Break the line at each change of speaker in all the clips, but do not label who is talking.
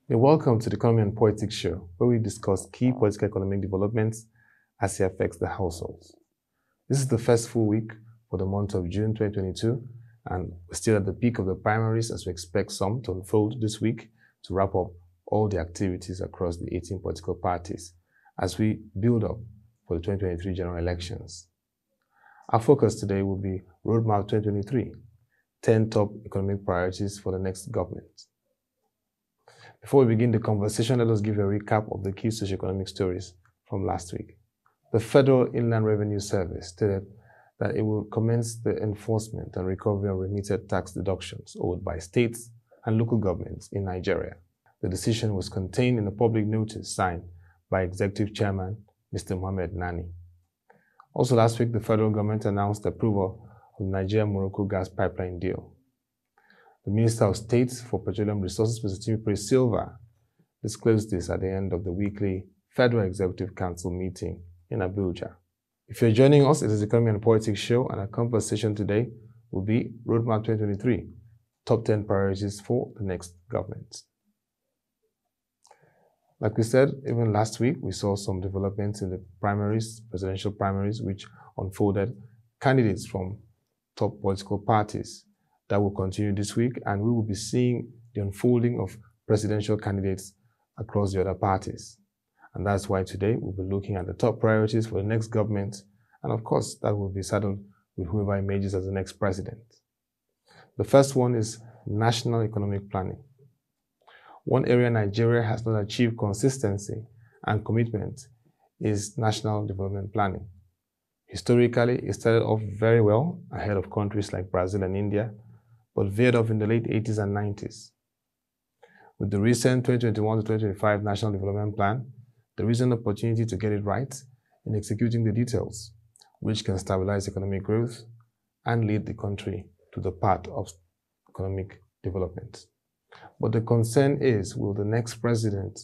You're welcome to the Economy and Politics Show, where we discuss key political economic developments as it affects the households. This is the first full week for the month of June 2022, and we're still at the peak of the primaries as we expect some to unfold this week to wrap up all the activities across the 18 political parties as we build up for the 2023 general elections. Our focus today will be Roadmap 2023, 10 top economic priorities for the next government. Before we begin the conversation, let us give a recap of the key socioeconomic stories from last week. The Federal Inland Revenue Service stated that it will commence the enforcement and recovery of remitted tax deductions owed by states and local governments in Nigeria. The decision was contained in a public notice signed by Executive Chairman Mr. Mohammed Nani. Also last week, the federal government announced approval of the Nigeria-Morocco gas pipeline deal. The Minister of State for Petroleum Resources, Mr. Timothy Silva, disclosed this at the end of the weekly Federal Executive Council meeting in Abuja. If you're joining us, it is the Economy and Politics Show, and our conversation today will be Roadmap 2023, top 10 priorities for the next government. Like we said, even last week, we saw some developments in the primaries, presidential primaries, which unfolded candidates from top political parties. That will continue this week, and we will be seeing the unfolding of presidential candidates across the other parties. And that's why today we'll be looking at the top priorities for the next government, and of course, that will be saddled with whoever emerges as the next president. The first one is national economic planning. One area Nigeria has not achieved consistency and commitment is national development planning. Historically, it started off very well ahead of countries like Brazil and India, but veered off in the late 80s and 90s. With the recent 2021 to 2025 National Development Plan, there is an opportunity to get it right in executing the details, which can stabilize economic growth and lead the country to the path of economic development. But the concern is, will the next president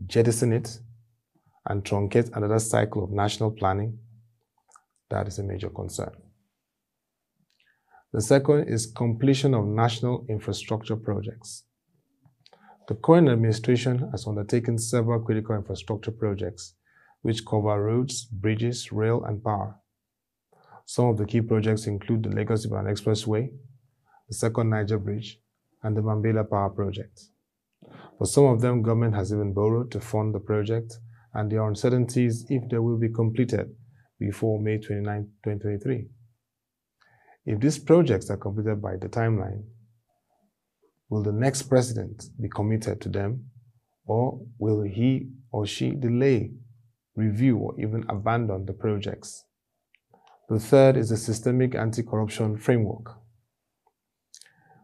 jettison it and truncate another cycle of national planning? That is a major concern. The second is completion of national infrastructure projects. The current administration has undertaken several critical infrastructure projects which cover roads, bridges, rail, and power. Some of the key projects include the Lagos-Ibadan Expressway, the Second Niger Bridge, and the Mambila Power Project. For some of them, government has even borrowed to fund the project, and there are uncertainties if they will be completed before May 29, 2023. If these projects are completed by the timeline, will the next president be committed to them, or will he or she delay, review, or even abandon the projects? The third is the systemic anti-corruption framework.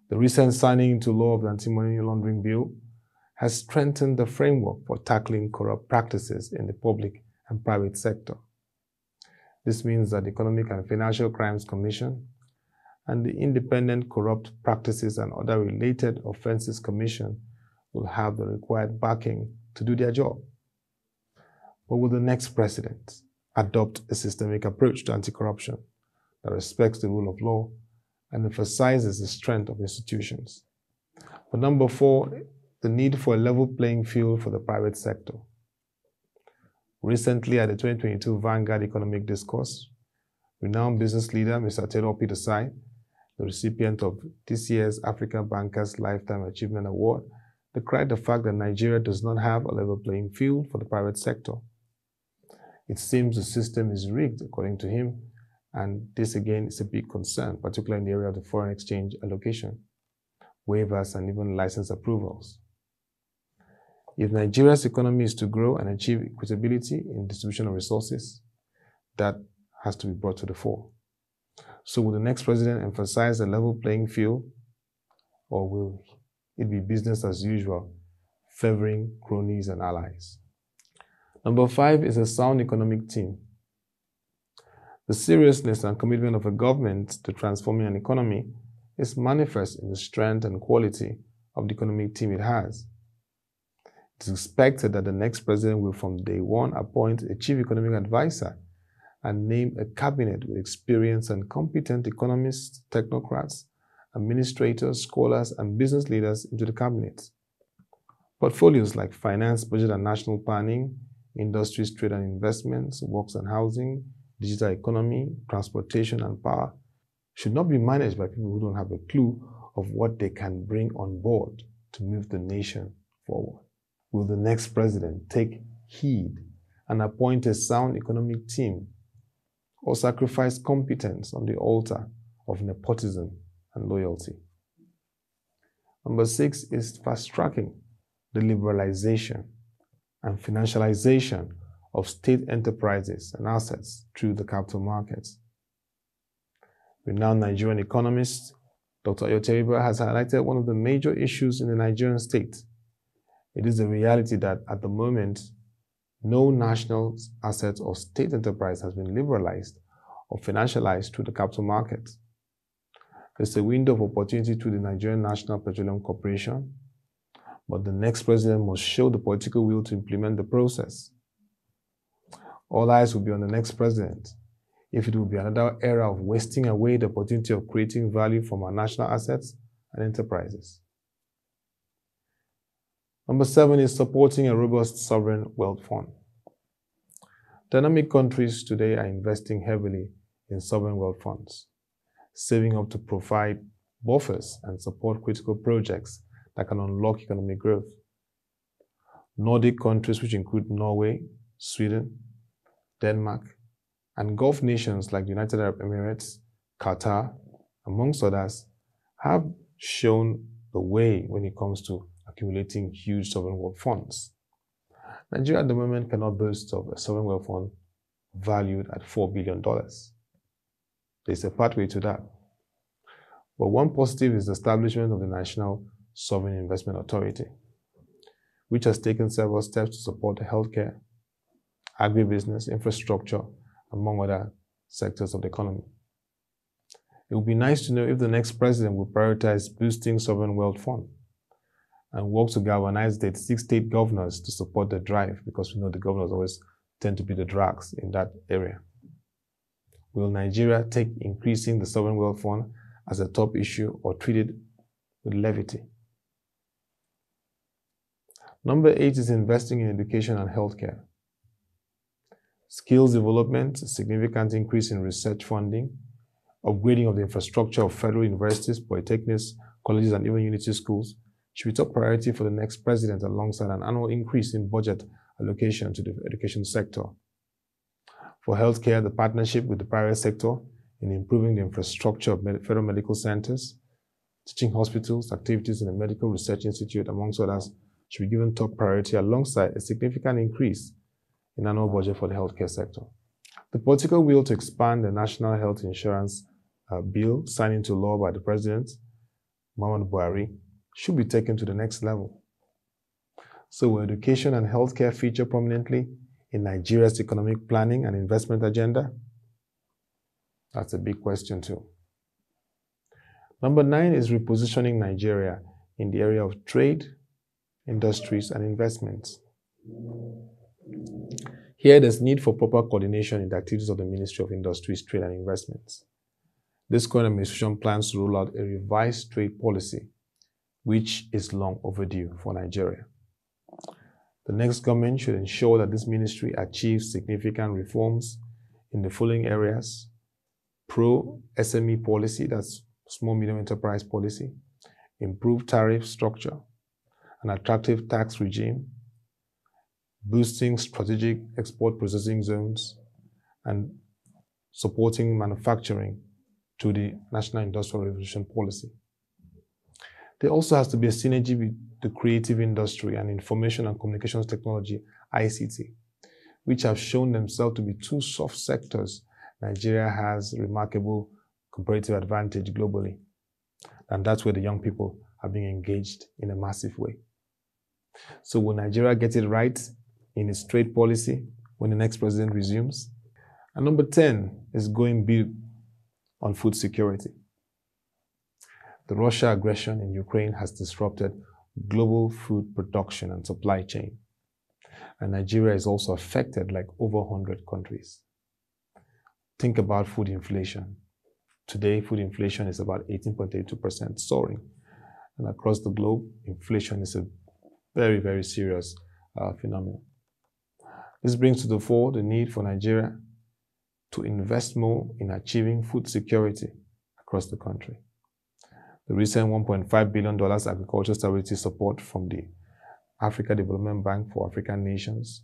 The recent signing into law of the Anti-Money Laundering Bill has strengthened the framework for tackling corrupt practices in the public and private sector. This means that the Economic and Financial Crimes Commission and the Independent Corrupt Practices and Other Related Offences Commission will have the required backing to do their job. But will the next president adopt a systemic approach to anti-corruption that respects the rule of law and emphasizes the strength of institutions? But number four, the need for a level playing field for the private sector. Recently, at the 2022 Vanguard Economic Discourse, renowned business leader Mr. Taylor Petersai, the recipient of this year's Africa Bankers Lifetime Achievement Award, decried the fact that Nigeria does not have a level playing field for the private sector. It seems the system is rigged, according to him, and this again is a big concern, particularly in the area of the foreign exchange allocation, waivers, and even license approvals. If Nigeria's economy is to grow and achieve equitability in distribution of resources, that has to be brought to the fore. So will the next president emphasize a level playing field, or will it be business as usual, favoring cronies and allies? Number five is a sound economic team. The seriousness and commitment of a government to transforming an economy is manifest in the strength and quality of the economic team it has. It is expected that the next president will from day one appoint a chief economic advisor and name a cabinet with experienced and competent economists, technocrats, administrators, scholars, and business leaders into the cabinet. Portfolios like finance, budget and national planning, industries, trade and investments, works and housing, digital economy, transportation and power should not be managed by people who don't have a clue of what they can bring on board to move the nation forward. Will the next president take heed and appoint a sound economic team, or sacrifice competence on the altar of nepotism and loyalty? Number 6 is fast-tracking the liberalization and financialization of state enterprises and assets through the capital markets. Renowned Nigerian economist Dr. Ayoteriba has highlighted one of the major issues in the Nigerian state. It is the reality that at the moment, no national asset or state enterprise has been liberalized or financialized through the capital markets. There's a window of opportunity through the Nigerian National Petroleum Corporation, but the next president must show the political will to implement the process. All eyes will be on the next president, if it will be another era of wasting away the opportunity of creating value from our national assets and enterprises. Number 7 is supporting a robust sovereign wealth fund. Dynamic countries today are investing heavily in sovereign wealth funds, saving up to provide buffers and support critical projects that can unlock economic growth. Nordic countries, which include Norway, Sweden, Denmark, and Gulf nations like the United Arab Emirates, Qatar, amongst others, have shown the way when it comes to accumulating huge sovereign wealth funds. Nigeria at the moment cannot boast of a sovereign wealth fund valued at $4 billion. There's a pathway to that. But one positive is the establishment of the National Sovereign Investment Authority, which has taken several steps to support the healthcare, agribusiness, infrastructure, among other sectors of the economy. It would be nice to know if the next president will prioritize boosting sovereign wealth fund and work to galvanize the 6 state governors to support the drive, because we know the governors always tend to be the drags in that area. Will Nigeria take increasing the sovereign wealth fund as a top issue or treat it with levity? Number 8 is investing in education and healthcare. Skills development, a significant increase in research funding, upgrading of the infrastructure of federal universities, polytechnics, colleges, and even unity schools should be top priority for the next president, alongside an annual increase in budget allocation to the education sector. For healthcare, the partnership with the private sector in improving the infrastructure of federal medical centers, teaching hospitals, activities in the Medical Research Institute, amongst others, should be given top priority, alongside a significant increase in annual budget for the healthcare sector. The political will to expand the National Health Insurance Bill signed into law by the President, Muhammadu Buhari, should be taken to the next level. So will education and healthcare feature prominently in Nigeria's economic planning and investment agenda? That's a big question too. Number 9 is repositioning Nigeria in the area of trade, industries, and investments. Here, there's need for proper coordination in the activities of the Ministry of Industries, Trade and Investments. This current administration plans to roll out a revised trade policy, which is long overdue for Nigeria. The next government should ensure that this ministry achieves significant reforms in the following areas: pro-SME policy, that's small medium enterprise policy, improved tariff structure, an attractive tax regime, boosting strategic export processing zones, and supporting manufacturing to the National Industrial Revolution policy. There also has to be a synergy with the creative industry and information and communications technology, ICT, which have shown themselves to be 2 soft sectors. Nigeria has remarkable comparative advantage globally, and that's where the young people are being engaged in a massive way. So will Nigeria get it right in its trade policy when the next president resumes? And number 10 is going big on food security. The Russia aggression in Ukraine has disrupted global food production and supply chain, and Nigeria is also affected like over 100 countries. Think about food inflation. Today, food inflation is about 18.82%, soaring. And across the globe, inflation is Very, very serious phenomenon. This brings to the fore the need for Nigeria to invest more in achieving food security across the country. The recent $1.5 billion agricultural stability support from the Africa Development Bank for African nations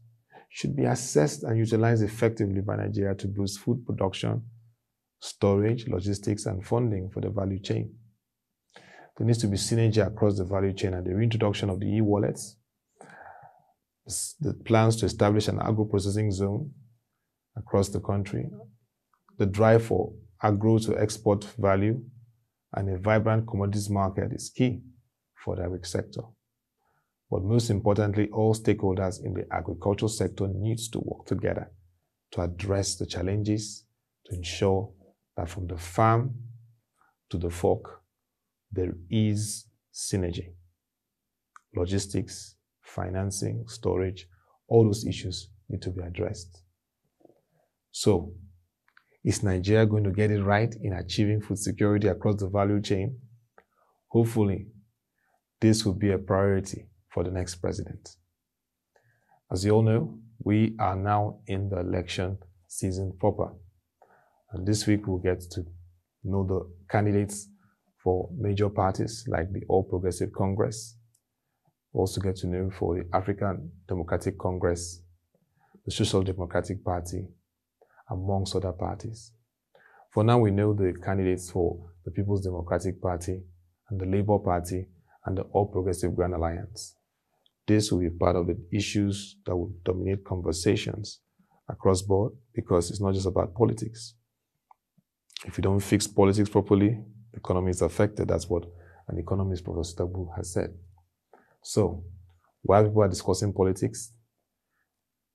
should be assessed and utilized effectively by Nigeria to boost food production, storage, logistics, and funding for the value chain. There needs to be synergy across the value chain, and the reintroduction of the e-wallets, the plans to establish an agro-processing zone across the country, the drive for agro to export value, and a vibrant commodities market is key for the agri sector. But most importantly, all stakeholders in the agricultural sector needs to work together to address the challenges, to ensure that from the farm to the fork, there is synergy. Logistics, financing, storage, all those issues need to be addressed. So, is Nigeria going to get it right in achieving food security across the value chain? Hopefully, this will be a priority for the next president. As you all know, we are now in the election season proper. And this week we'll get to know the candidates for major parties like the All Progressive Congress. We'll also get to know for the African Democratic Congress, the Social Democratic Party, amongst other parties. For now, we know the candidates for the People's Democratic Party and the Labour Party and the All Progressive Grand Alliance. This will be part of the issues that will dominate conversations across board, because it's not just about politics. If you don't fix politics properly, the economy is affected. That's what an economist, Professor Tabu, has said. So, while people are discussing politics,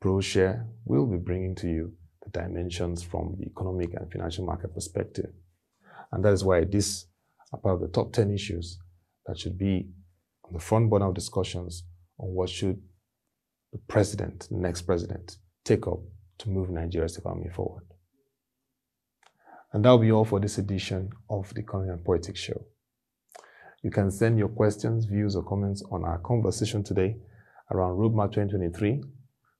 ProShare will be bringing to you the dimensions from the economic and financial market perspective. And that is why these are part of the top 10 issues that should be on the front burner of discussions on what should the president, the next president, take up to move Nigeria's economy forward. And that will be all for this edition of the Economy and Politics Show. You can send your questions, views, or comments on our conversation today around Roadmap 2023,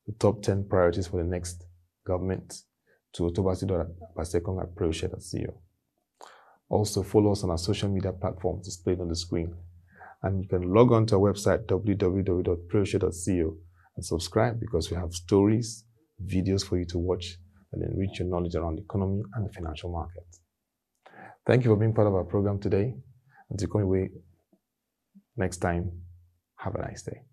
the top 10 priorities for the next government, to otobasi.abasekong@proshare.co. Also, follow us on our social media platforms displayed on the screen. And you can log on to our website, www.proshare.co, and subscribe, because we have stories, videos for you to watch and enrich your knowledge around the economy and the financial market. Thank you for being part of our program today. Until coming away next time, have a nice day.